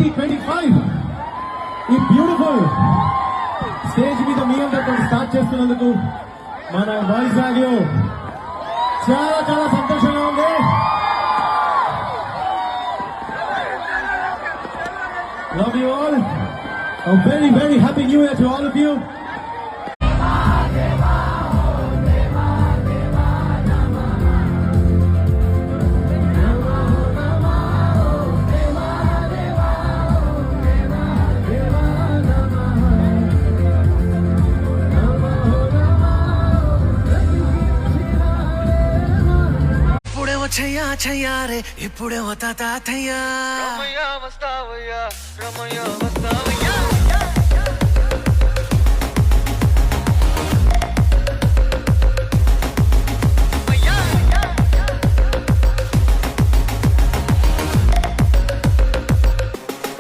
25 ఈ beautiful stage మీద మీ అందరితో స్టార్ట్ చేస్తున్నందుకు మన వైజాగ్ లో చాలా చాలా సంతోషంగా ఉంది. Love you all. A very, very happy new year to all of you. చెయ్యా చెయ్యా రే ఇప్పుడే తాతయ్యా రమయ్య వస్తావయ్యా రమయ్య వస్తావయ్యా